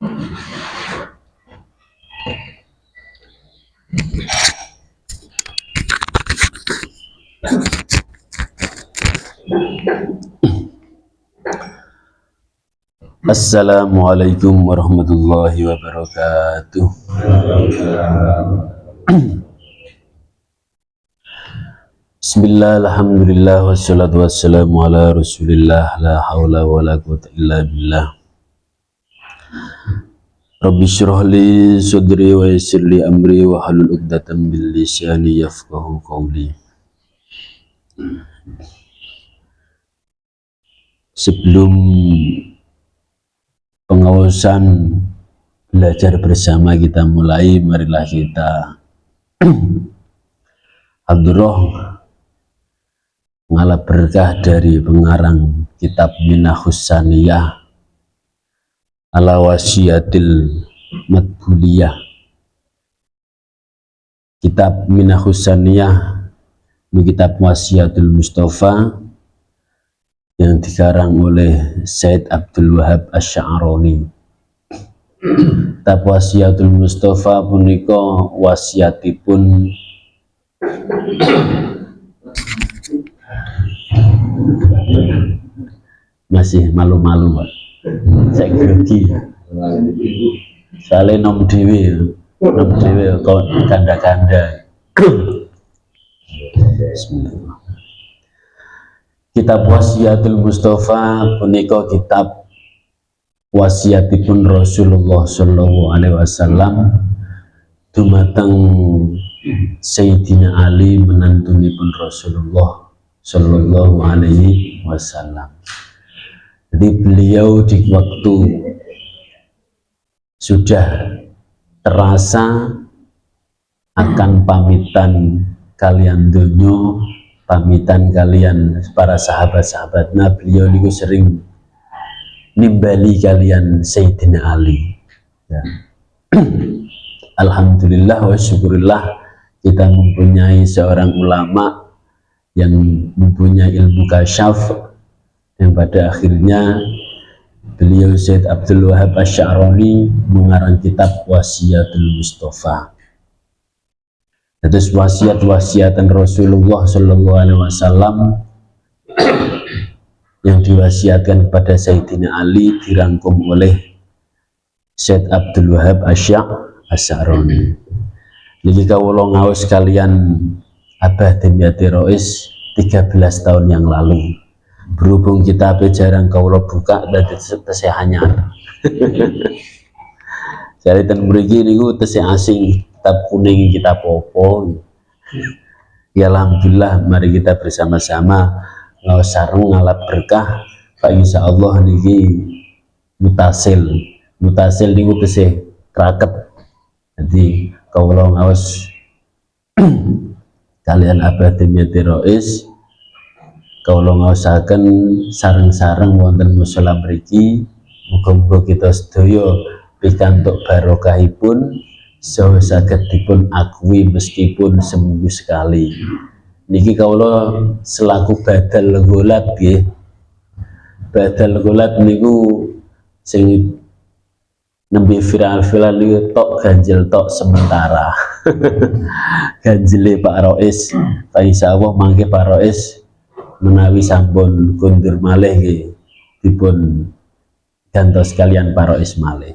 Assalamualaikum warahmatullahi wabarakatuh. Bismillah, alhamdulillah, wassalatu wassalamu ala rasulillah, la hawla wa la quwwata illa billah. Rabbi syrah li sadri wa yassir li amri wa halul uqdatan min lisani yafqahu qawli. Sebelum pengawasan belajar bersama kita mulai, marilah kita hadroh mengalap berkah dari pengarang kitab Minahus Saniyah ala wasiyatil matbuliyah. Kitab Minahus Saniyah ini kitab wasiatul Mustafa yang dikarang oleh Said Abdul Wahab Asy'arani. Kitab wasiatul Mustafa punika wasiatipun masih malu-malu, Pak. Saya grogi. Soalnya nom dewe kok ganda-ganda. Bismillah. Kitab wasiatul Mustafa punika kitab wasiatipun Rasulullah sallallahu alaihi wasallam dumateng Sayyidina Ali menantunipun Rasulullah sallallahu alaihi wasallam. Jadi beliau di waktu sudah terasa akan pamitan kalian dunyo, pamitan kalian para sahabat-sahabatnya, beliau niku sering nimbali kalian Sayyidina Ali. Ya. Alhamdulillah wa syukurillah kita mempunyai seorang ulama yang mempunyai ilmu kasyaf, yang pada akhirnya beliau Said Abdul Wahab Asy'arani mengarang kitab Wasiatul Mustafa. Terus wasiat-wasiatan Rasulullah sallallahu alaihi wasallam yang diwasiatkan kepada Sayyidina Ali dirangkum oleh Said Abdul Wahab Asy'arani. Niki kawula ngaos kalian Abah Dimyati Rois 13 tahun yang lalu. Berhubung kitab jarang kawula buka dan tesih anyar. Jadi ten mriki niku tesih asing, kitab kuning, kitab apa. Ya alhamdulillah, mari kita bersama-sama ngaos sareng ngalap berkah. Pak insyaallah niki mutasil niku tesih kraket. Jadi kawula ngaos kalian Abah Dimyati Rois, kawula ngaosaken sareng-sareng wonten musala mriki, muga-muga kita sedaya pikantuk barokahipun saha saged dipun akui meskipun seminggu sekali. Niki kawula selaku badal gholat nggih. Badal gholat niku sing nembe viral-viral niku tok ganjil tok sementara. Ganjile Pak Rois, Pak insyaallah mangke Pak Rois menawi sampun kundur malih nggih dipun gantos kalian Pak Rois malih.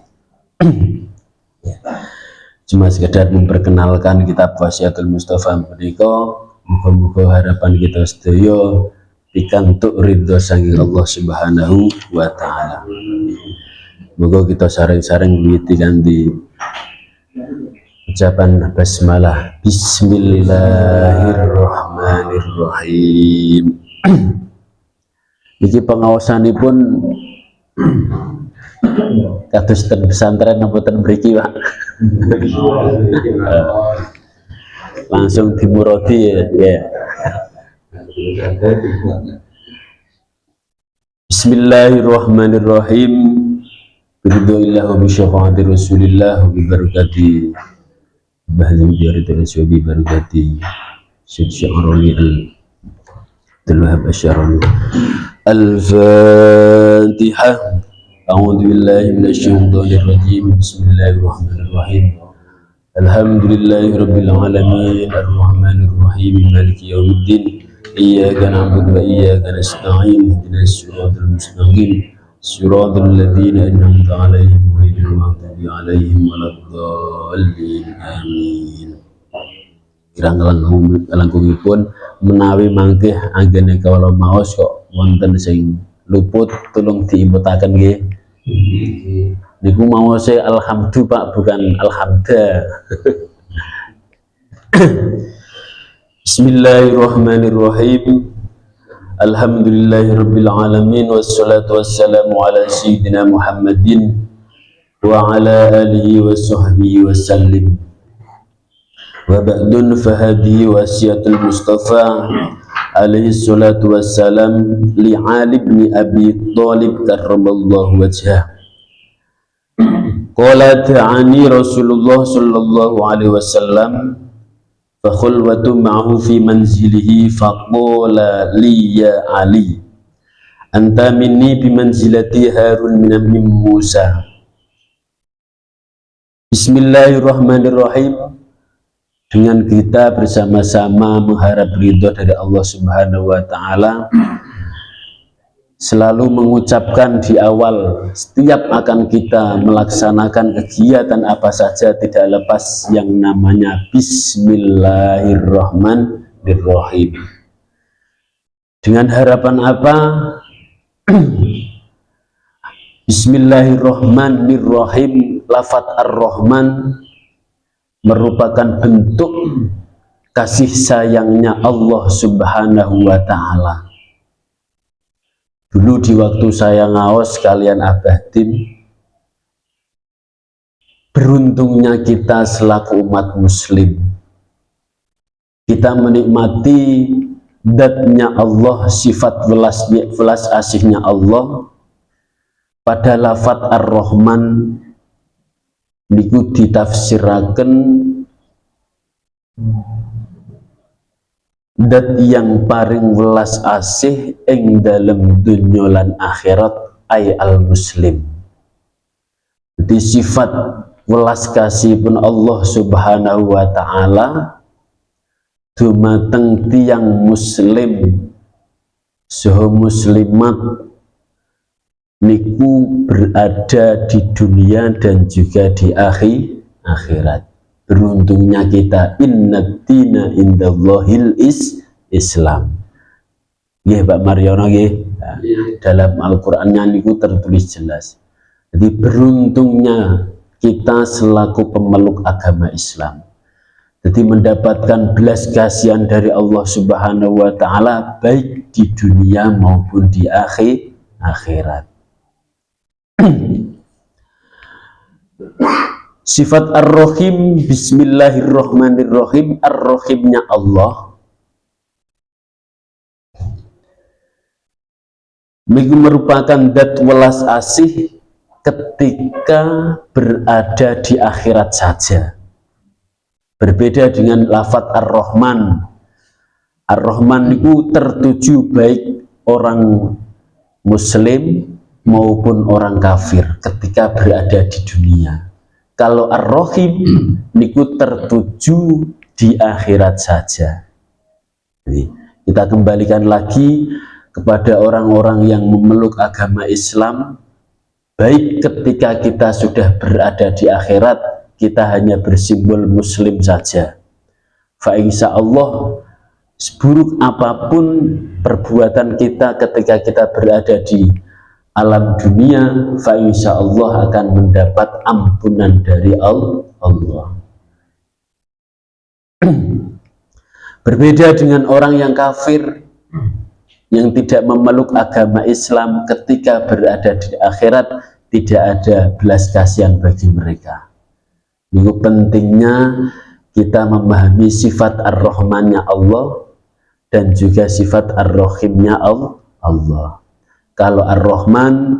Cuma sekedar memperkenalkan kitab Wasiatul Mustafa menika, muga-muga harapan kita sedaya pikantuk ridho saking Allah Subhanahu wa taala. Moga kita sareng-sareng wiwiti kanthi ucapan basmalah. Bismillahirrahmanirrahim. Niki pengaosanipun kados ten pesantren napa ten mriki, Pak? Langsung dimurodi ya. Bismillahirrahmanirrahim. Biridhoillahu bi syafaati Rasulillah bi barakati bahdi jarita ashabi barakati Syed Sy'arani Abdul Wahab Asy'arani. Al-Fatihah. A'udzu billahi minasyaitonir rajim. Bismillahirrahmanirrahim. Alhamdulillahirabbil alamin arrahmanir rahim maliki yaumiddin. Iyyaka na'budu wa iyyaka nasta'in. Ihdinas siratal mustaqim. Siratal ladzina an'amta 'alaihim ghairil maghdubi 'alaihim waladdallin. Amin. Kirang langkungipun menawi mangke anggene kawula maos kok wonten sing luput tulung diimputaken nggih. Niku maose alhamdu Pak, bukan alhamda. Bismillahirrahmanirrahim. Alhamdulillahirabbil alamin wassalatu wassalamu ala sayyidina Muhammadin wa ala alihi wa sahbihi wasallim. Wa ba'dun fahadihi wasiyatul Mustafa alaihi salatu wassalam li Ali bin Abi Thalib karramallahu wajhah. Qala ta'ani Rasulullah sallallahu alaihi wasallam fa khulwatu ma'hu fi manzilihi faqala li ya Ali anta minni bi manzilati Harun min Musa. Bismillahirrahmanirrahim. Dengan kita bersama-sama mengharap ridho dari Allah Subhanahu wa Ta'ala, selalu mengucapkan di awal setiap akan kita melaksanakan kegiatan apa saja tidak lepas yang namanya Bismillahirrahmanirrahim. Dengan harapan apa? Bismillahirrahmanirrahim, lafaz ar-Rahman merupakan bentuk kasih sayangnya Allah Subhanahu wa Ta'ala. Dulu di waktu saya ngaos kalian Abah Tim, beruntungnya kita selaku umat muslim, kita menikmati zatnya Allah, sifat welas asihnya Allah pada lafaz ar-Rahman niku ditafsiraken dat yang paring welas asih ing dalem dunya lan akhirat ay al muslim. Di sifat welas kasih pun Allah Subhanahu wa Ta'ala dumateng tiyang muslim saha muslimat niku berada di dunia dan juga di akhirat. Beruntungnya kita, innad dina indallahil Islam. Nggih Pak Mariono nggih. Nah, dalam Al-Qur'annya niku tertulis jelas. Jadi beruntungnya kita selaku pemeluk agama Islam. Jadi mendapatkan belas kasihan dari Allah Subhanahu wa Ta'ala baik di dunia maupun di akhirat. Sifat ar-Rahim, bismillahirrahmanirrahim, ar-Rahimnya Allah merupakan zat welas asih ketika berada di akhirat saja. Berbeda dengan lafaz ar-Rahman. Ar-Rahman itu tertuju baik orang muslim maupun orang kafir ketika berada di dunia. Kalau ar-Rahim niku tertuju di akhirat saja. Jadi, kita kembalikan lagi kepada orang-orang yang memeluk agama Islam, baik ketika kita sudah berada di akhirat, kita hanya bersimbol muslim saja. Fa insyaallah seburuk apapun perbuatan kita ketika kita berada di alam dunia, fa insyaallah akan mendapat ampunan dari Allah. Berbeda dengan orang yang kafir yang tidak memeluk agama Islam, ketika berada di akhirat tidak ada belas kasihan bagi mereka. Ini pentingnya kita memahami sifat ar-Rahmannya Allah dan juga sifat ar-Rahimnya Allah. Kalau ar-Rahman,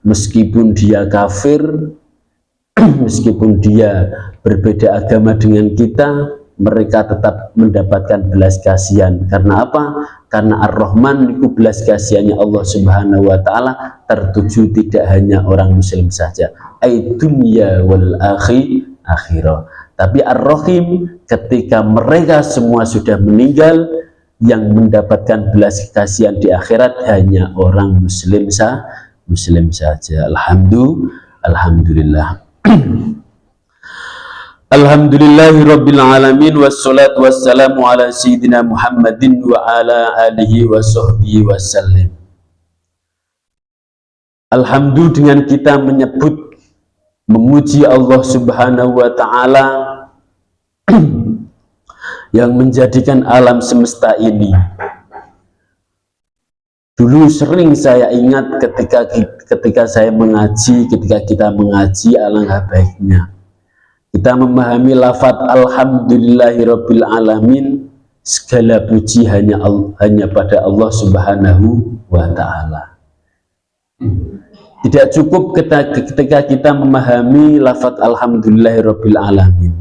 meskipun dia kafir, meskipun dia berbeda agama dengan kita, mereka tetap mendapatkan belas kasihan. Karena apa? Karena Ar-Rahman itu belas kasihannya Allah Subhanahu wa taala tertuju tidak hanya orang muslim saja, ai dunya wal akhirah. Tapi Ar-Rahim ketika mereka semua sudah meninggal, yang mendapatkan belas kasihan di akhirat hanya orang muslim saja. Alhamdulillah. Alhamdulillahirabbil alamin wassalatu wassalamu ala sayyidina Muhammadin wa ala alihi wa sahbihi wasallim. Alhamdulillah, dengan kita memuji Allah Subhanahu wa taala yang menjadikan alam semesta ini. Dulu sering saya ingat ketika saya mengaji, ketika kita mengaji, alangkah baiknya kita memahami lafaz alhamdulillahirabbil alamin, segala puji hanya pada Allah Subhanahu wa taala. Tidak cukup ketika kita memahami lafaz alhamdulillahirabbil alamin.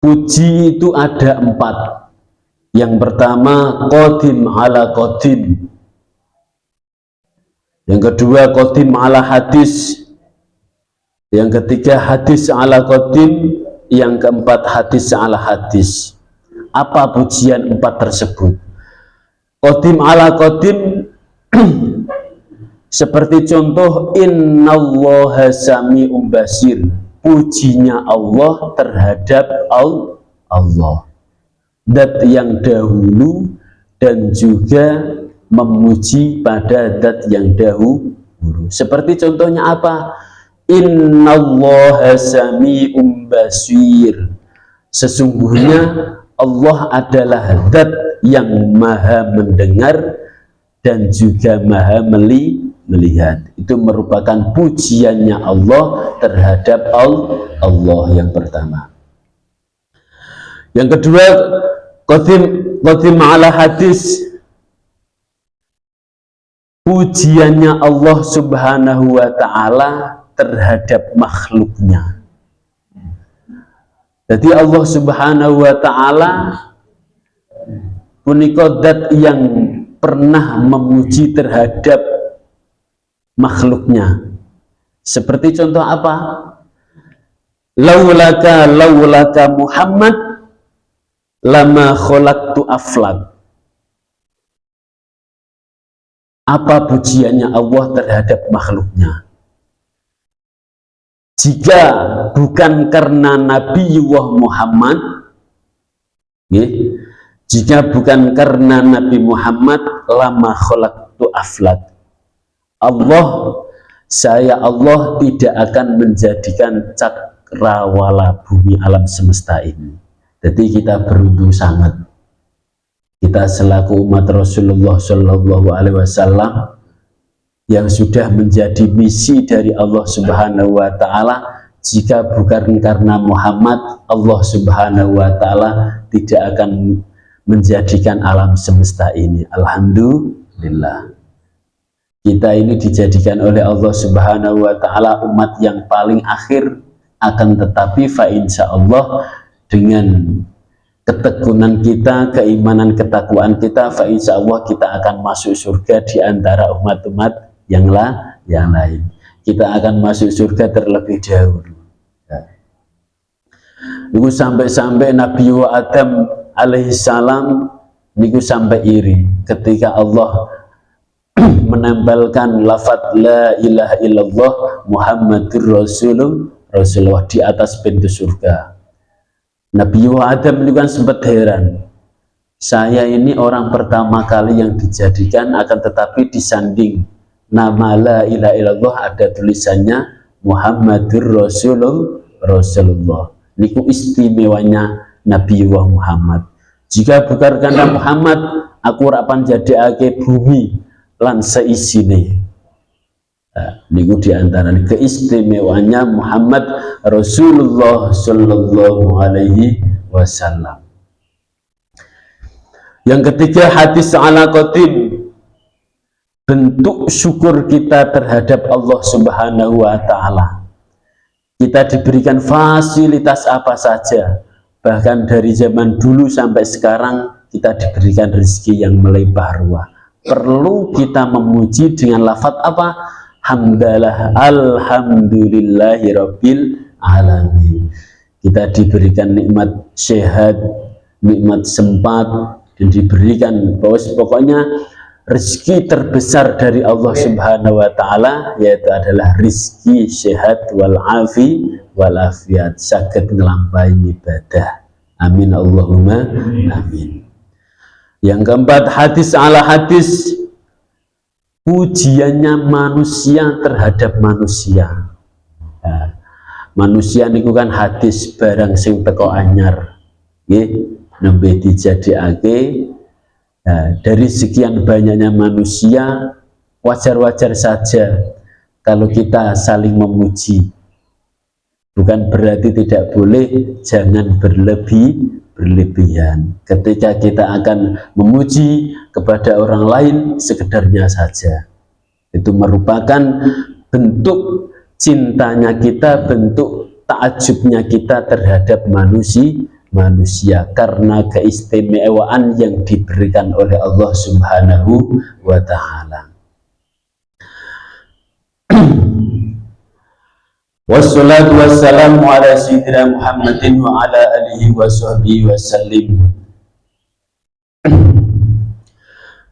Puji itu ada 4. Yang pertama qadim ala qadim. Yang kedua qadim ala hadis. Yang ketiga hadis ala qadim. Yang keempat hadis ala hadis. Apa pujian 4 tersebut? Qadim ala qadim seperti contoh innallaha sami'un basir. Pujinya Allah terhadap Allah, zat yang dahulu, dan juga memuji pada zat yang dahulu. Seperti contohnya apa? Innallaha sami'un basir. Sesungguhnya Allah adalah zat yang maha mendengar dan juga maha melihat. Itu merupakan pujiannya Allah terhadap Allah yang pertama. Yang kedua qadim ala hadis. Pujiannya Allah Subhanahu wa taala terhadap makhluknya. Jadi Allah Subhanahu wa taala punika zat yang pernah memuji terhadap makhluknya. Seperti contoh apa? Laulaka Muhammad lama khalaqtu aflak. Apa pujiannya Allah terhadap makhluknya? Jika bukan karena Nabiullah Muhammad, jika bukan karena Nabi Muhammad, lama khalaqtu aflak. Allah tidak akan menjadikan cakrawala bumi alam semesta ini. Jadi kita beruntung sangat. Kita selaku umat Rasulullah Shallallahu Alaihi Wasallam yang sudah menjadi misi dari Allah Subhanahu Wa Taala. Jika bukan karena Muhammad, Allah Subhanahu Wa Taala tidak akan menjadikan alam semesta ini. Alhamdulillah. Kita ini dijadikan oleh Allah Subhanahu wa taala umat yang paling akhir, akan tetapi fa insya Allah dengan ketekunan kita, keimanan, ketakwaan kita, fa insya Allah kita akan masuk surga di antara umat-umat yang lain. Kita akan masuk surga terlebih dahulu. Niku sampai Nabi Adam alaihissalam niku sampai iri ketika Allah menempelkan lafaz la ilaha illallah Muhammadur Rasulullah di atas pintu surga. Nabi Adam itu kan sempat heran, saya ini orang pertama kali yang dijadikan, akan tetapi disanding nama la ilaha illallah ada tulisannya Muhammadur Rasulullah. Niku istimewanya Nabi Muhammad. Jika bukan karena Muhammad, aku rapan jadi ake bumi lan seisine. Niku diantara keistimewaannya Muhammad Rasulullah Shallallahu Alaihi Wasallam. Yang ketiga hadis ala qadim, bentuk syukur kita terhadap Allah Subhanahu Wa Taala. Kita diberikan fasilitas apa saja, bahkan dari zaman dulu sampai sekarang kita diberikan rezeki yang melimpah ruah. Perlu kita memuji dengan lafaz apa? Hamdalah, alhamdulillahirabbil alamin. Kita diberikan nikmat sehat, nikmat sempat, dan diberikan pokoknya rezeki terbesar dari Allah Subhanahu wa taala yaitu adalah rezeki sehat wal afiat, saged nglampahi ibadah. Amin Allahumma amin. Yang keempat, hadis ala hadis, pujiannya manusia terhadap manusia. Nah, manusia niku kan hadis barang sing teko anyar, nggih, nembe dijadiake. Nah, dari sekian banyaknya manusia, wajar-wajar saja kalau kita saling memuji. Bukan berarti tidak boleh, jangan berlebihan. Ketika kita akan memuji kepada orang lain, sekedarnya saja. Itu merupakan bentuk cintanya kita, bentuk takjubnya kita terhadap manusia karena keistimewaan yang diberikan oleh Allah Subhanahu wa ta'ala. Wassalatu wassalamu ala sayyidina Muhammadin wa ala alihi wa sahbihi wasallim.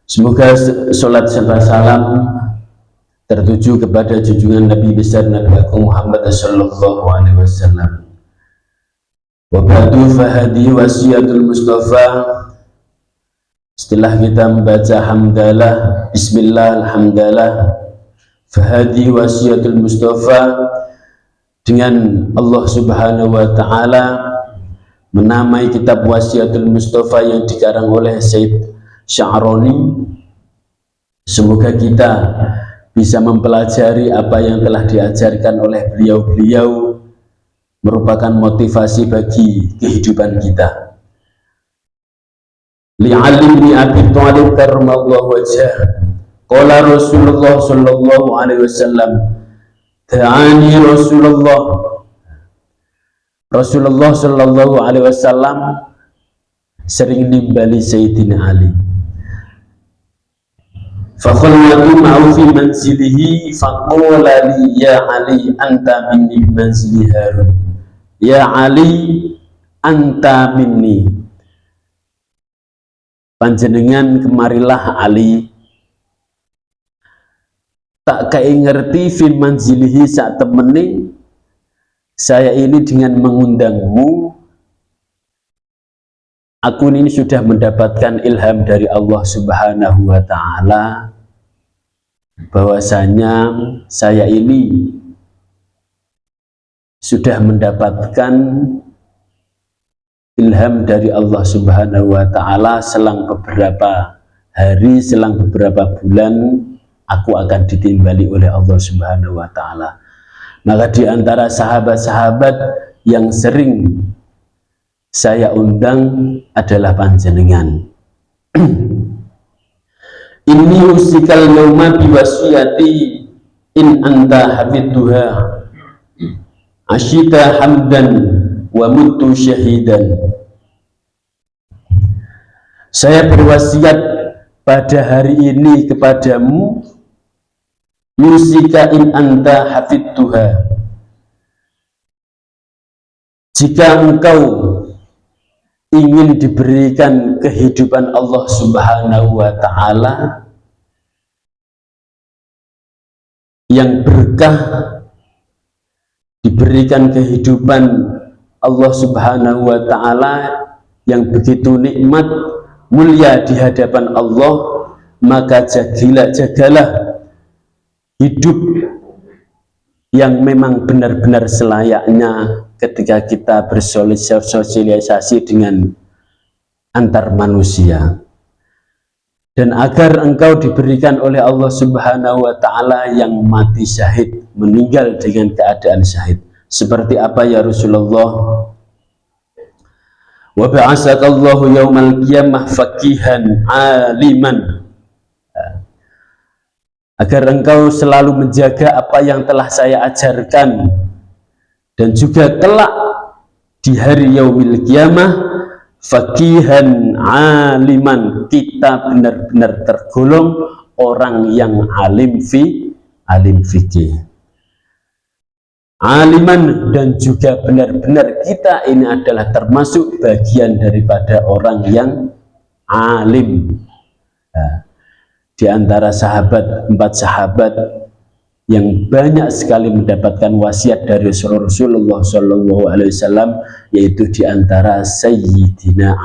Semoga salat serta salam tertuju kepada junjungan Nabi besar Nabi Agung Muhammad sallallahu alaihi wasallam. Wa ba'du fahadi wasiyatul Mustafa. Setelah kita membaca hamdalah, bismillah, alhamdulillah, fahadi wasiyatul Mustafa, dengan Allah Subhanahu wa ta'ala menamai kitab Wasiatul Mustafa yang dikarang oleh Said Sya'roni. Semoga kita bisa mempelajari apa yang telah diajarkan oleh beliau-beliau, merupakan motivasi bagi kehidupan kita. Li'alim li Abi Thalib karramallahu wajhah, qala Rasulullah sallallahu alaihi wasallam, ta'ani Rasulullah sallallahu alaihi wasallam sering nimbali Sayyidina Ali. Fakhalwatu ma'u fi manzilihi faqala li ya Ali anta minni manzili Harun. Ya Ali anta minni. Panjenengan kemarilah Ali, tak kayak ngerti fin manzilihi saat temeni saya ini dengan mengundangmu. Aku ini sudah mendapatkan ilham dari Allah Subhanahu wa ta'ala bahwasanya saya ini sudah mendapatkan ilham dari Allah Subhanahu wa ta'ala selang beberapa hari, selang beberapa bulan aku akan ditimbali oleh Allah Subhanahu wa ta'ala. Maka di antara sahabat-sahabat yang sering saya undang adalah panjenengan. Inni usikal yawma biwasiyati in anta hafidduha asyita hamdan wa mutu syahidan. Saya berwasiat pada hari ini kepadamu, yusika in anta hafidtuha, jika engkau ingin diberikan kehidupan Allah Subhanahu wa ta'ala yang berkah, diberikan kehidupan Allah Subhanahu wa ta'ala yang begitu nikmat, mulia di hadapan Allah, maka jagalah hidup yang memang benar-benar selayaknya ketika kita bersosialisasi dengan antar manusia. Dan agar engkau diberikan oleh Allah Subhanahu wa ta'ala yang mati syahid, meninggal dengan keadaan syahid. Seperti apa ya Rasulullah? Wa ba'asakallahu yaumal qiyamah faqihan aliman, agar engkau selalu menjaga apa yang telah saya ajarkan, dan juga kelak di hari yaumil kiamah, faqihan aliman, kita benar-benar tergolong orang yang alim fikih, aliman, dan juga benar-benar kita ini adalah termasuk bagian daripada orang yang alim. Nah, di antara sahabat, 4 sahabat yang banyak sekali mendapatkan wasiat dari Rasulullah SAW, yaitu di antara Sayyidina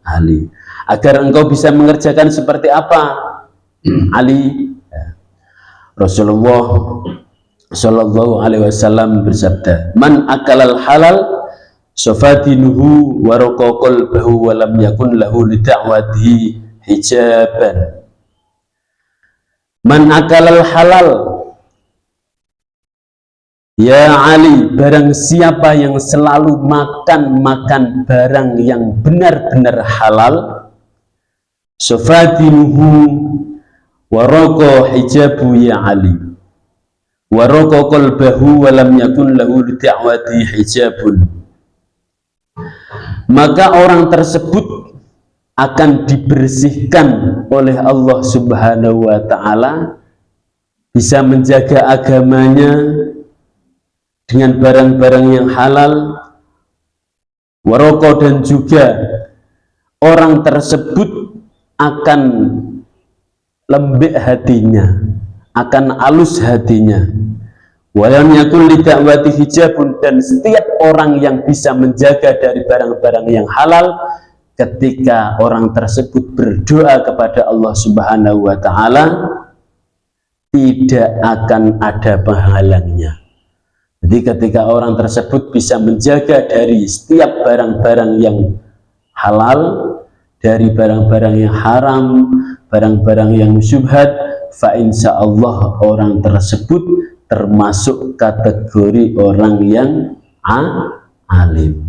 Ali. Agar engkau bisa mengerjakan seperti apa, Ali? Rasulullah Sallallahu Alaihi Wasallam bersabda, man akalal halal sofatinuhu warokokol bahu walam yakun lahu lida'watihi hijaban. Man akalal halal, ya Ali, barang siapa yang selalu makan barang yang benar-benar halal, sofatinuhu waroko hijabu ya Ali, waroko kolbahu walam yakun lahu lida'wati hijabun, maka orang tersebut akan dibersihkan oleh Allah Subhanahu wa Ta'ala, bisa menjaga agamanya dengan barang-barang yang halal, waroko, dan juga orang tersebut akan lembek hatinya, akan halus hatinya. Walam yakun lida'wati hijabun, dan setiap orang yang bisa menjaga dari barang-barang yang halal, ketika orang tersebut berdoa kepada Allah Subhanahu wa Ta'ala, tidak akan ada penghalangnya. Jadi ketika orang tersebut bisa menjaga dari setiap barang-barang yang halal, dari barang-barang yang haram, barang-barang yang syubhat, fa insya Allah orang tersebut termasuk kategori orang yang alim.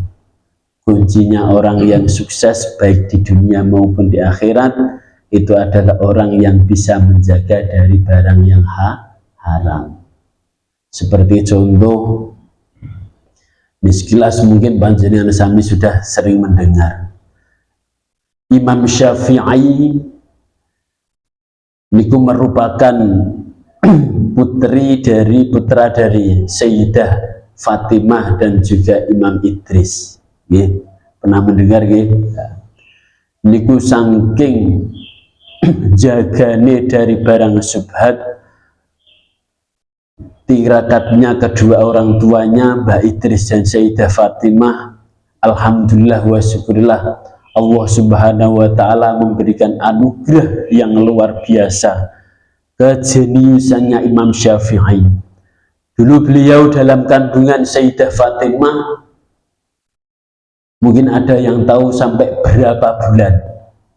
Kuncinya orang yang sukses baik di dunia maupun di akhirat itu adalah orang yang bisa menjaga dari barang yang haram. Seperti contoh, sekilas mungkin panjenengan sami sudah sering mendengar, Imam Syafi'i niku merupakan putra dari Sayyidah Fatimah dan juga Imam Idris. Pernah mendengar niku saking jagane dari barang subhat, tirakatnya kedua orang tuanya Mbak Idris dan Sayyidah Fatimah, alhamdulillah wa syukurillah, Allah Subhanahu wa Ta'ala memberikan anugerah yang luar biasa kejeniusannya Imam Syafi'i. Dulu beliau dalam kandungan Sayyidah Fatimah, mungkin ada yang tahu sampai berapa bulan,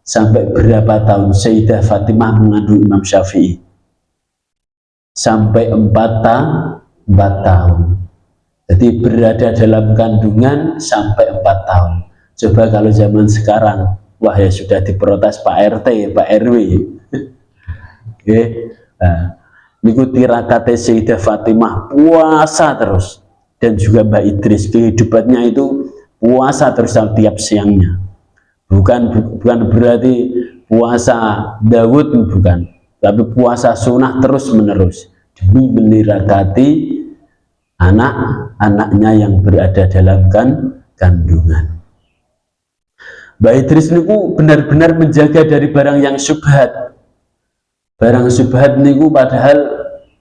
sampai berapa tahun Sayyidah Fatimah mengandung Imam Syafi'i? Sampai 4 tahun. Jadi berada dalam kandungan sampai 4 tahun. Coba kalau zaman sekarang, wah ya sudah diprotes Pak RT, Pak RW. Nah, niku tirakate Sayyidah Fatimah puasa terus, dan juga Mbak Idris kehidupannya itu puasa terus setiap siangnya. Bukan berarti puasa Daud, bukan, tapi puasa sunnah terus menerus demi menirakati anak-anaknya yang berada dalam kandungan. Mbak Idris niku benar-benar menjaga dari barang yang syubhat. Barang syubhat niku padahal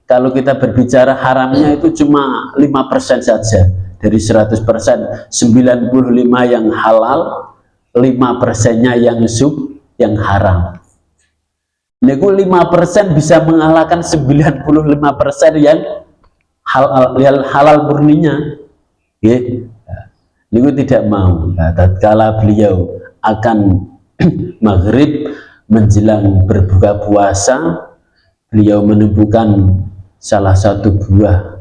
kalau kita berbicara haramnya itu cuma 5% saja dari 100%, 95 yang halal, 5%-nya yang haram. Niku 5% bisa mengalahkan 95% yang halal murninya. Niku tidak mau. Nah, tatkala beliau akan maghrib menjelang berbuka puasa, beliau menemukan salah satu buah.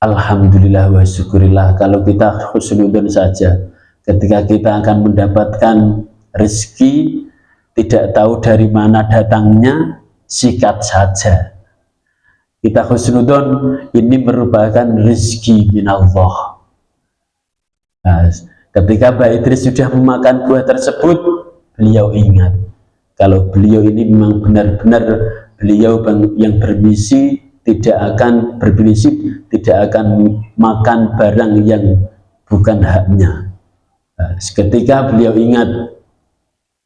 Alhamdulillah wa syukurillah, kalau kita husnudon saja, ketika kita akan mendapatkan rezeki, tidak tahu dari mana datangnya, sikat saja. Kita husnudon, ini merupakan rezeki minallah. Nah, ketika Mbah Idris sudah memakan buah tersebut, beliau ingat kalau beliau ini memang benar-benar beliau yang bermisi, tidak akan berprinsip, tidak akan makan barang yang bukan haknya. Nah, ketika beliau ingat,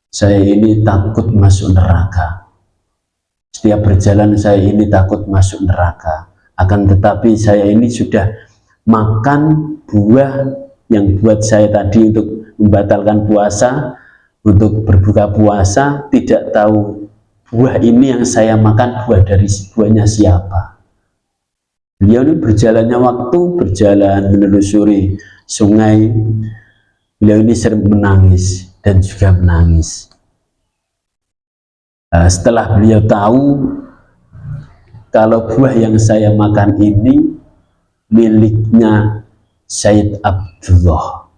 saya ini takut masuk neraka, setiap berjalan saya ini takut masuk neraka, akan tetapi saya ini sudah makan buah yang buat saya tadi untuk membatalkan puasa, untuk berbuka puasa, tidak tahu buah ini yang saya makan buahnya siapa. Beliau ini berjalannya waktu, berjalan menelusuri sungai, beliau ini sering menangis dan juga menangis. Setelah beliau tahu kalau buah yang saya makan ini miliknya Sayyid Abdullah.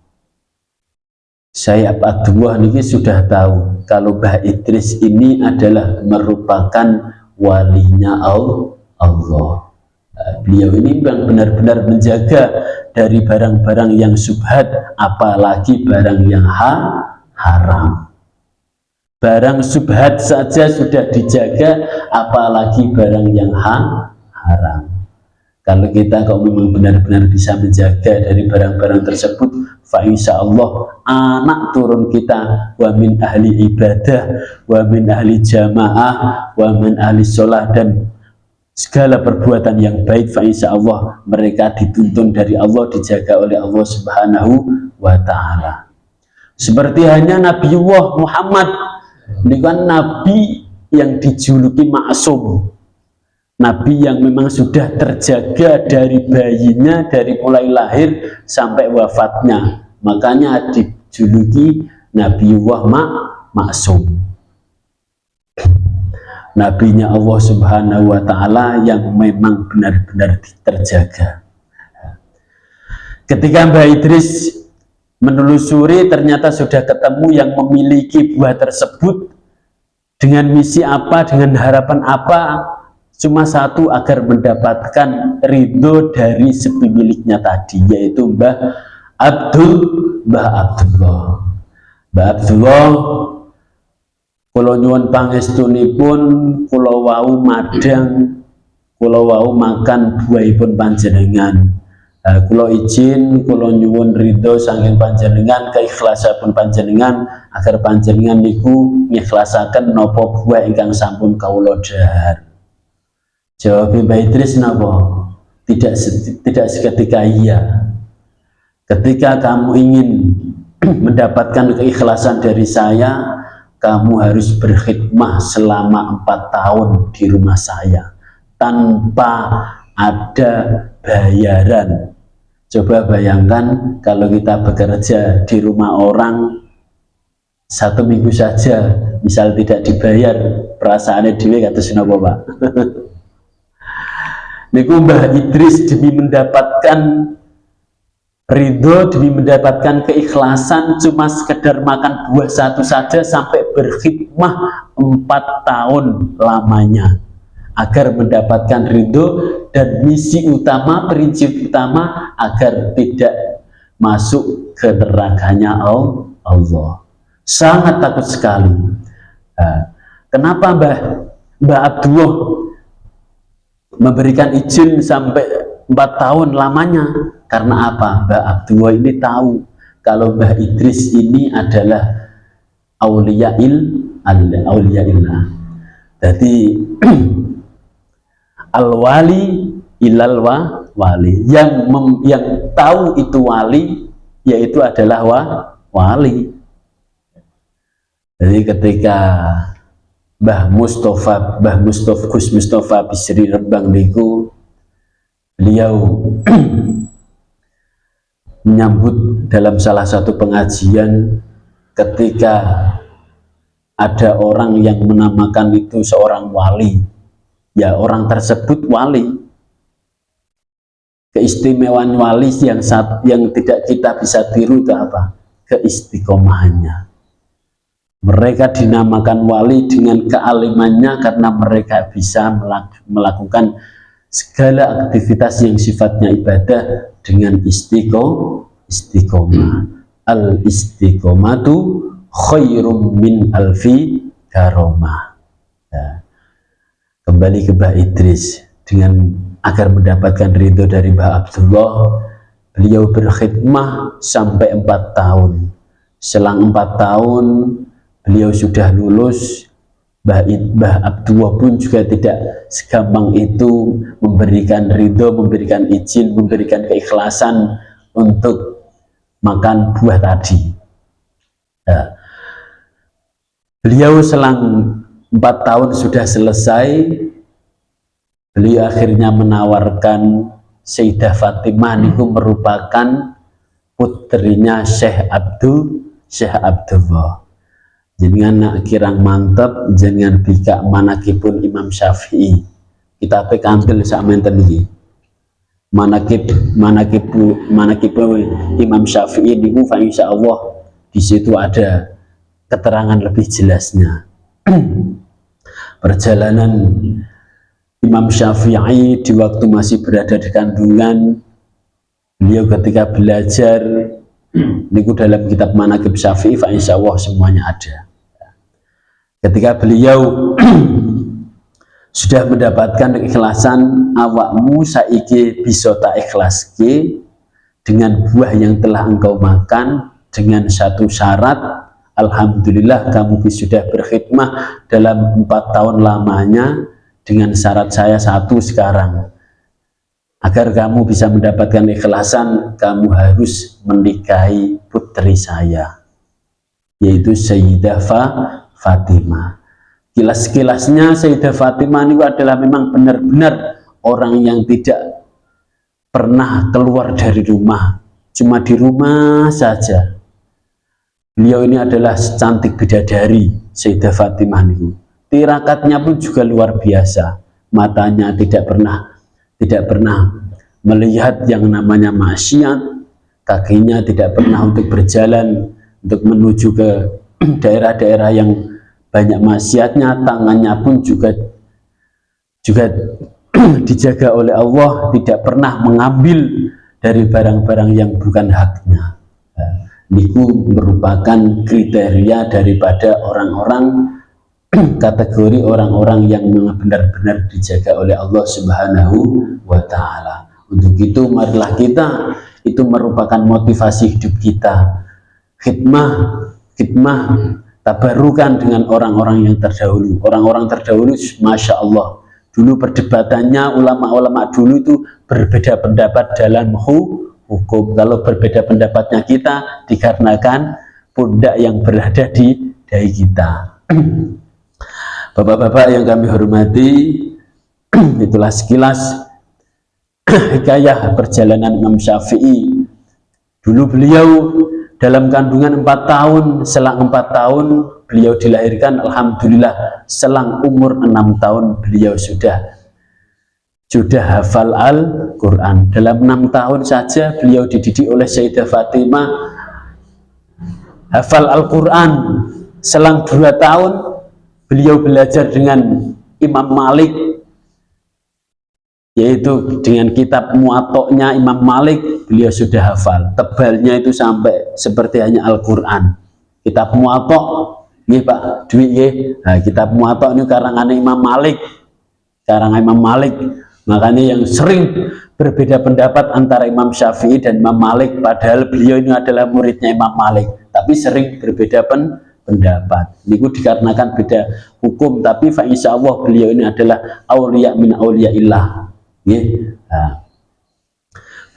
Sayyid Abdullah ini sudah tahu kalau Mbah Idris ini adalah merupakan walinya Allah. Beliau ini benar-benar menjaga dari barang-barang yang subhat, apalagi barang yang haram. Barang subhat saja sudah dijaga, apalagi barang yang haram. Kalau kita memang benar-benar bisa menjaga dari barang-barang tersebut, fa insya Allah anak turun kita wa min ahli ibadah, wa min ahli jamaah, wa min ahli sholat, dan segala perbuatan yang baik, fa insya Allah mereka dituntun dari Allah, dijaga oleh Allah Subhanahu wa Ta'ala. Seperti hanya Nabiullah Muhammad, ini kan nabi yang dijuluki maksum, nabi yang memang sudah terjaga dari bayinya, dari mulai lahir sampai wafatnya, makanya dijuluki Nabiullah maksum, nabinya Allah Subhanahu wa Ta'ala yang memang benar-benar terjaga. Ketika Mbah Idris menelusuri, ternyata sudah ketemu yang memiliki buah tersebut. Dengan misi apa, dengan harapan apa? Cuma satu, agar mendapatkan ridho dari si pemiliknya tadi, yaitu Mbah Abdullah. Mbah Abdullah, kula nyuwun pangestunipun, kula wau madang, kula wau makan buahipun panjenengan. Kula izin, kula nyuwun ridho saking panjenengan, keikhlasan panjenengan, agar panjenengan niku ngikhlasaken napa buah ingkang sampun kawula dhahar. Jawab Mbah Idris napa? Tidak seketika iya. Ketika kamu ingin mendapatkan keikhlasan dari saya, kamu harus berkhidmah selama 4 tahun di rumah saya tanpa ada bayaran. Coba bayangkan kalau kita bekerja di rumah orang 1 minggu saja, misal tidak dibayar, perasaannya dhewe kados napa, Pak? Niku Mbah Idris demi mendapatkan ridho, demi mendapatkan keikhlasan, cuma sekedar makan buah satu saja sampai berkhidmah 4 tahun lamanya, agar mendapatkan ridho dan misi utama, prinsip utama, agar tidak masuk ke nerakanya Allah. Sangat takut sekali. Kenapa Mbah Abdullah memberikan izin sampai 4 tahun lamanya? Karena apa? Mbah Abdullah ini tahu kalau Mbah Idris ini adalah auliyaillah. Jadi al-wali ilal wali, yang tahu itu wali, yaitu adalah wali. Jadi ketika Gus Mustafa Bisri Rembang niku, beliau menyambut dalam salah satu pengajian, ketika ada orang yang menamakan itu seorang wali, ya orang tersebut wali. Keistimewaan wali yang tidak kita bisa tiru itu apa? Keistiqomahannya. Mereka dinamakan wali dengan kealimannya karena mereka bisa melakukan segala aktivitas yang sifatnya ibadah dengan istiqomah. istiqomah. Al istiqomatu khairum min alfi karomah. Ya. Kembali ke Mbah Idris, dengan agar mendapatkan ridho dari Mbah Abdullah, beliau berkhidmah sampai 4 tahun. Selang 4 tahun beliau sudah lulus. Mbah Abdullah pun juga tidak segampang itu memberikan ridho, memberikan izin, memberikan keikhlasan untuk makan buah tadi. Ya. Beliau selang 4 tahun sudah selesai. Beliau akhirnya menawarkan Sayyidah Fatimah niku merupakan putrinya Syekh Abdullah. Jenengan nak kirang mantep, jenengan bika manakipun Imam Syafi'i. Kita pekantil sak menten iki. Manakib Imam Syafi'i niku fa insyaallah di situ ada keterangan lebih jelasnya. Perjalanan Imam Syafi'i di waktu masih berada di kandungan, beliau ketika belajar niku dalam kitab Manaqib Syafi'i fa insyaallah semuanya ada. Ketika beliau sudah mendapatkan keikhlasan, awakmu saiki bisa tak ikhlaske dengan buah yang telah engkau makan dengan satu syarat, alhamdulillah kamu sudah berkhidmah dalam 4 tahun lamanya, dengan syarat saya satu sekarang, agar kamu bisa mendapatkan keikhlasan, kamu harus menikahi putri saya, yaitu Sayyidah Fatimah. Kilas-kilasnya Sayyidah Fatimah ini adalah memang benar-benar orang yang tidak pernah keluar dari rumah, cuma di rumah saja. Beliau ini adalah cantik bidadari Sayyidah Fatimah niku. Tirakatnya pun juga luar biasa. Matanya tidak pernah melihat yang namanya maksiat, kakinya tidak pernah untuk berjalan untuk menuju ke daerah-daerah yang banyak maksiatnya, tangannya pun juga dijaga oleh Allah, tidak pernah mengambil dari barang-barang yang bukan haknya. Niku merupakan kriteria daripada orang-orang kategori orang-orang yang benar-benar dijaga oleh Allah Subhanahu wa Ta'ala. Untuk itu marilah kita, itu merupakan motivasi hidup kita, khidmah tabarukan dengan orang-orang yang terdahulu. Orang-orang terdahulu, Masya Allah, dulu perdebatannya ulama-ulama dulu itu berbeda pendapat dalam hukum. Kalau berbeda pendapatnya kita dikarenakan pundak yang berada di dahi kita. Bapak-bapak yang kami hormati, itulah sekilas hikayah perjalanan Imam Syafi'i. Dulu beliau dalam kandungan 4 tahun, selang 4 tahun beliau dilahirkan, alhamdulillah selang umur 6 tahun beliau sudah hafal Al-Quran. Dalam 6 tahun saja beliau dididik oleh Sayyidah Fatimah hafal Al-Quran. Selang 2 tahun beliau belajar dengan Imam Malik, yaitu dengan kitab Muwatta'nya Imam Malik beliau sudah hafal. Tebalnya itu sampai seperti hanya Al-Quran. Kitab Muwatta', nggih Pak Dwi nggih. Nah, kitab Muwatta' ini karangan Imam Malik. Makanya yang sering berbeda pendapat antara Imam Syafi'i dan Imam Malik, padahal beliau ini adalah muridnya Imam Malik, tapi sering berbeda pendapat. Niku dikarenakan beda hukum, tapi fa insyaallah beliau ini adalah auliya min auliyaillah. Nah,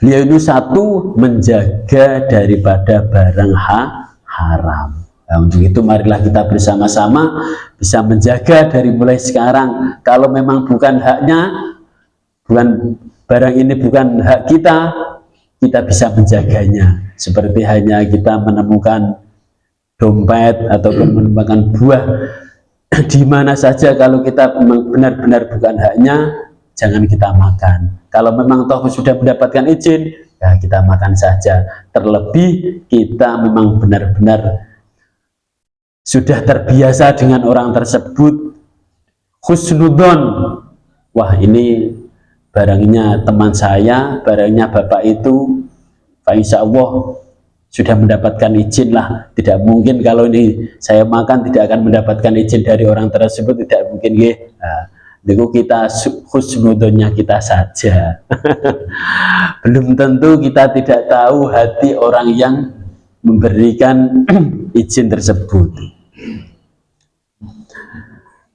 beliau itu satu menjaga daripada barang haram. Nah, untuk itu marilah kita bersama-sama bisa menjaga dari mulai sekarang. Kalau memang bukan haknya, barang ini bukan hak kita, kita bisa menjaganya. Seperti hanya kita menemukan dompet ataupun menemukan buah di mana saja, kalau kita memang benar-benar bukan haknya, jangan kita makan. Kalau memang toh sudah mendapatkan izin, ya kita makan saja. Terlebih kita memang benar-benar sudah terbiasa dengan orang tersebut, husnudon, wah ini barangnya teman saya, barangnya bapak itu, insya Allah sudah mendapatkan izin lah. Tidak mungkin kalau ini saya makan tidak akan mendapatkan izin dari orang tersebut, tidak mungkin ya. Nah, itu kita husnudonnya kita saja. Belum tentu, kita tidak tahu hati orang yang memberikan izin tersebut.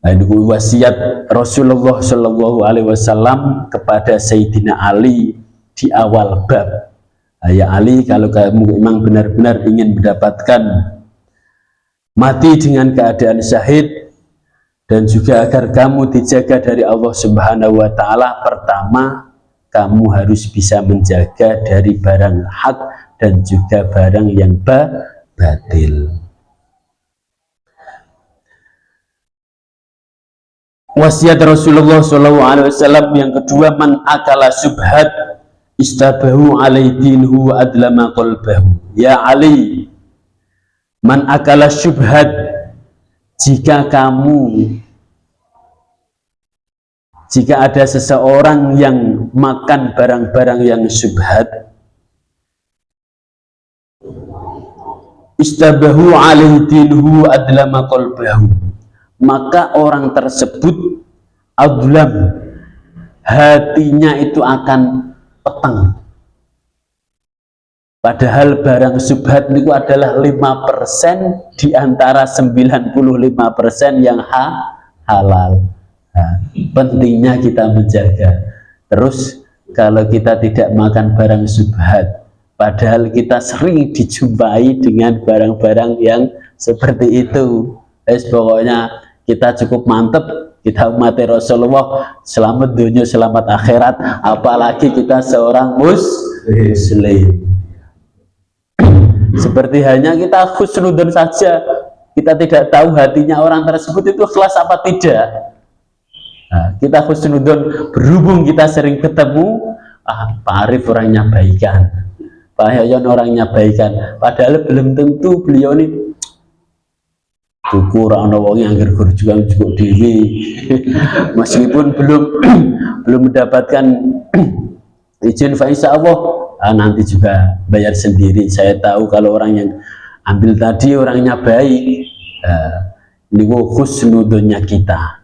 Nah, itu wasiat Rasulullah Shallallahu Alaihi Wasallam kepada Sayyidina Ali di awal bab. Ya Ali, kalau kamu memang benar-benar ingin mendapatkan mati dengan keadaan syahid, dan juga agar kamu dijaga dari Allah Subhanahu wa Ta'ala, pertama kamu harus bisa menjaga dari barang hak dan juga barang yang batil. Wasiat Rasulullah SAW yang kedua, man akala subhat istabahu alaidinhu adlama qalbahu. Ya Ali, man akala subhat, jika ada seseorang yang makan barang-barang yang syubhat, istabahu alaidinhu adlama qalbahu, maka orang tersebut adlam, hatinya itu akan petang. Padahal barang syubhat itu adalah 5% di antara 95% yang halal. Nah, pentingnya kita menjaga. Terus kalau kita tidak makan barang syubhat, padahal kita sering dijumpai dengan barang-barang yang seperti itu. Pokoknya kita cukup mantep, kita umat Rasulullah, selamat dunia selamat akhirat, apalagi kita seorang muslim. Seperti hanya kita husnudon saja, kita tidak tahu hatinya orang tersebut itu ikhlas apa tidak. Nah, kita husnudon, berhubung kita sering ketemu, Pak Arif orangnya baikan, Pak Yayan orangnya baikan, padahal belum tentu beliau ini buku orang wong yang gergur juga cukup dewi. Meskipun belum mendapatkan izin, insya Allah nanti juga bayar sendiri. Saya tahu kalau orang yang ambil tadi orangnya baik. Ini husnudonnya kita.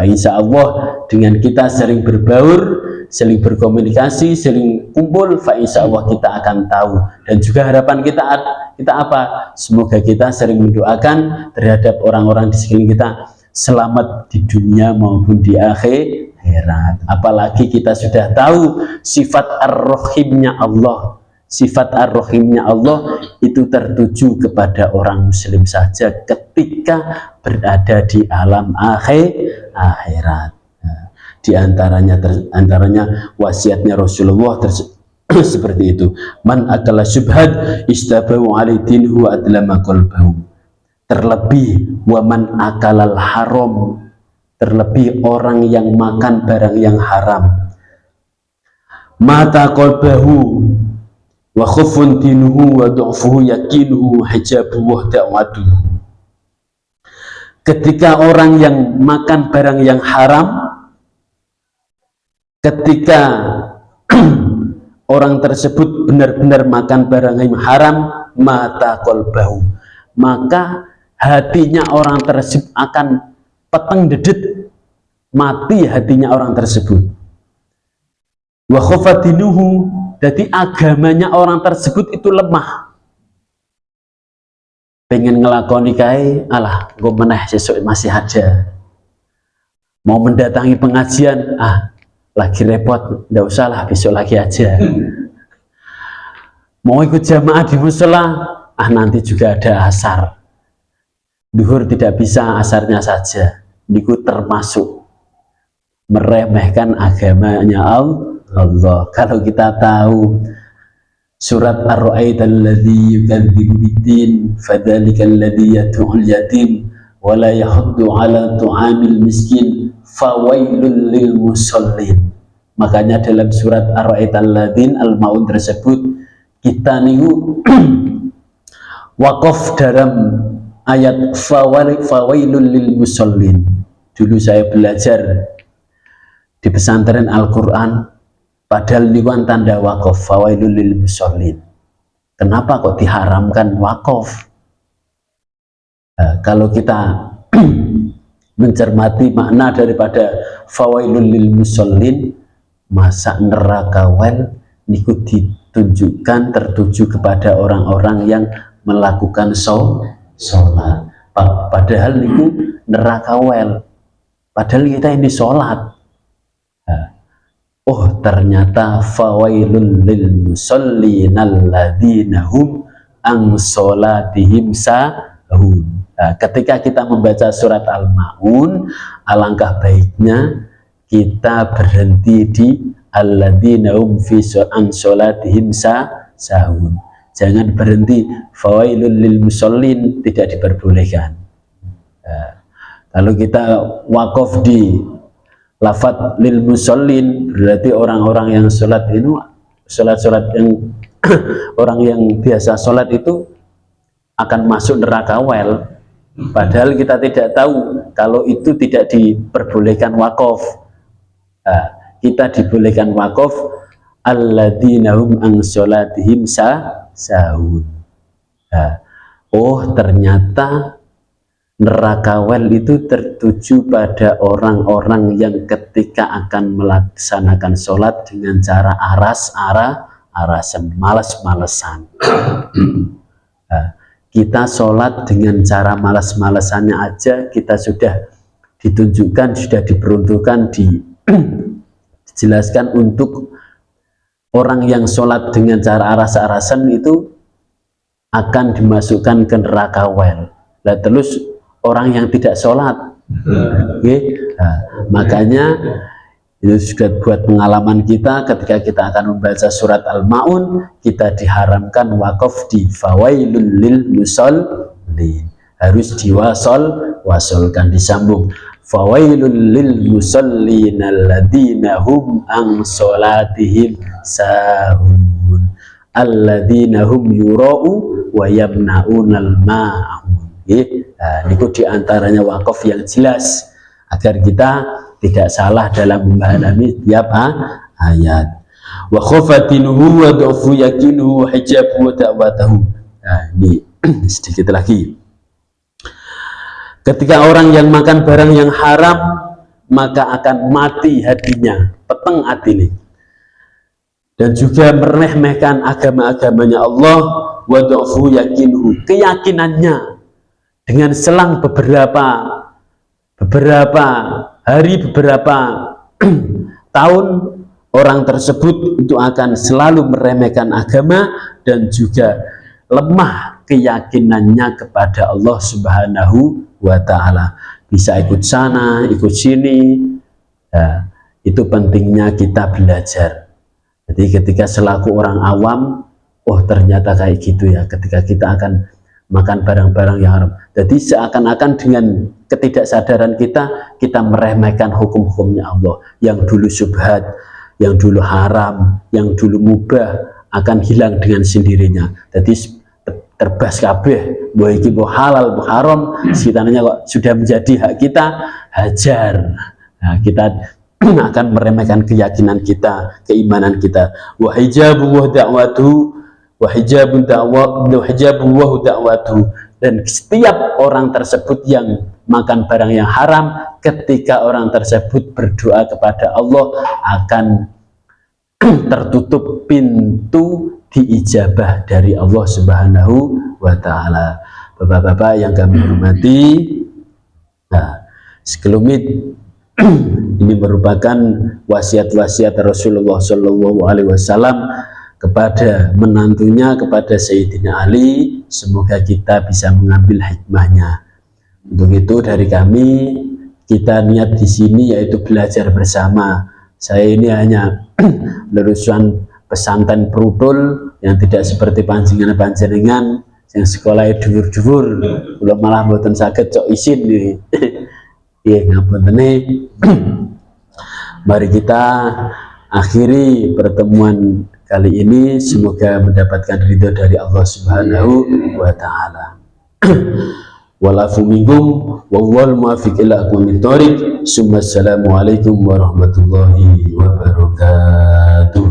Insya Allah dengan kita sering berbaur, sering berkomunikasi, sering kumpul, insya Allah kita akan tahu. Dan juga harapan kita apa? Semoga kita sering mendoakan terhadap orang-orang di sekeliling kita selamat di dunia maupun di akhirat. Apalagi kita sudah tahu sifat ar-rahimnya Allah. Sifat ar-rahimnya Allah itu tertuju kepada orang muslim saja ketika berada di alam akhirat. Nah, di antaranya wasiatnya Rasulullah seperti itu. Man akala syubhat istabahu alaidinhu adlama qalbahu. Terlebih waman akalal haram, terlebih orang yang makan barang yang haram, mata qalbahu wa khufun dinuhu wa du'fuhu yakinuhu hijabu wa da'watuhu. Ketika orang yang makan barang yang haram, ketika orang tersebut benar-benar makan barang yang haram, mata qalbahu, maka hatinya orang tersebut akan peteng dedet, mati hatinya orang tersebut. Wa khufadinuhu, jadi agamanya orang tersebut itu lemah. Pengen ngelakoni kai, alah gue meneh sesuk masih ada. Mau mendatangi pengajian, lagi repot, ndak usah lah, besok lagi aja. Mau ikut jamaah di musola, nanti juga ada asar. Duhur tidak bisa, asarnya saja. Niku termasuk meremehkan agamanya Allah. Kalau kita tahu surat Ar-Ra'aital ladzi yukadzibu bid-din fadzalikal ladzi yad'ul yatim wa la yahuddu 'ala tu'amil miskin fawailul lil musallin. Makanya dalam surat Ar-Ra'aital ladzin Al-Maun tersebut kita niku wakaf dalam ayat fawailul lil musallin. Dulu saya belajar di pesantren Al-Quran, padahal niku tanda wakaf fawailul lil musallin. Kenapa kok diharamkan wakaf? Kalau kita mencermati makna daripada fawailul lil musallin, masa neraka wel niku ditunjukkan tertuju kepada orang-orang yang melakukan sholat. Padahal niku neraka wel, padahal kita ini sholat. Oh ternyata fawailul lil musallin alladzina hum an sholatihim sahun. Ketika kita membaca surat Al-Ma'un, alangkah baiknya kita berhenti di alladzina hum fi an sholatihim sahun. Jangan berhenti fawailul lil musallin, tidak diperbolehkan. Kalau kita wakaf di lafadz lil musallin, berarti orang-orang yang sholat itu, sholat yang orang yang biasa sholat itu akan masuk neraka wel. Padahal kita tidak tahu kalau itu tidak diperbolehkan wakaf. Kita dibolehkan wakaf alladzina hum an sholatihim sahun. Oh ternyata neraka wel itu tertuju pada orang-orang yang ketika akan melaksanakan sholat dengan cara arasan, malas-malesan. Kita sholat dengan cara malas-malesannya aja kita sudah ditunjukkan, sudah diperuntukkan, dijelaskan untuk orang yang sholat dengan cara aras-arasan itu akan dimasukkan ke neraka wel. Nah, terus orang yang tidak sholat, makanya itu juga buat pengalaman kita ketika kita akan membaca surat Al-Ma'un, kita diharamkan wakaf di fawailul lil musallin, harus wasolkan, disambung fawailul lil musallin alladzina hum an sholatihim sahun alladzina hum yura'u wa yamna'unal ma'un. Niku diantaranya wakaf yang jelas agar kita tidak salah dalam memahami tiap ayat. Wa khafatinuhu wa dha'fu yakinuhu wa hijabu wa da'watahu. Ini sedikit lagi. Ketika orang yang makan barang yang haram, maka akan mati hatinya, peteng hati ini. Dan juga meremehkan agama-agamanya Allah, wa dha'fu yakinuhu, keyakinannya dengan selang beberapa hari, beberapa tahun, orang tersebut itu akan selalu meremehkan agama dan juga lemah keyakinannya kepada Allah Subhanahu wa Ta'ala. Bisa ikut sana, ikut sini. Nah, itu pentingnya kita belajar. Jadi ketika selaku orang awam, oh ternyata kayak gitu ya, ketika kita akan makan barang-barang yang haram. Jadi seakan-akan dengan ketidaksadaran kita meremehkan hukum-hukumnya Allah. Yang dulu syubhat, yang dulu haram, yang dulu mubah akan hilang dengan sendirinya. Jadi terbas kabeh, bahwa iki halal, haram, sekitarnya kok sudah menjadi hak kita, hajar. Nah, kita akan meremehkan keyakinan kita, keimanan kita. Wa hijabu wa da'watu wahijabu da'watuhu, dan setiap orang tersebut yang makan barang yang haram, ketika orang tersebut berdoa kepada Allah akan tertutup pintu diijabah dari Allah Subhanahu wa Ta'ala. Bapak-bapak yang kami hormati, nah, sekelumit ini merupakan wasiat-wasiat Rasulullah Shallallahu Alaihi Wasallam kepada menantunya, kepada Sayyidina Ali. Semoga kita bisa mengambil hikmahnya. Untuk itu dari kami, kita niat di sini yaitu belajar bersama. Saya ini hanya lulusan pesantren Prudul yang tidak seperti panjenengan yang sekolahnya dhuwur-dhuwur, kula malah mboten saged cok isin nih. Iya ngapunten. Mari kita akhiri pertemuan kali ini, semoga mendapatkan ridho dari Allah Subhanahu wa Ta'ala. Walafu minkum wal muwaffiq ila aqwamit thoriq. Assalamualaikum warahmatullahi wabarakatuh.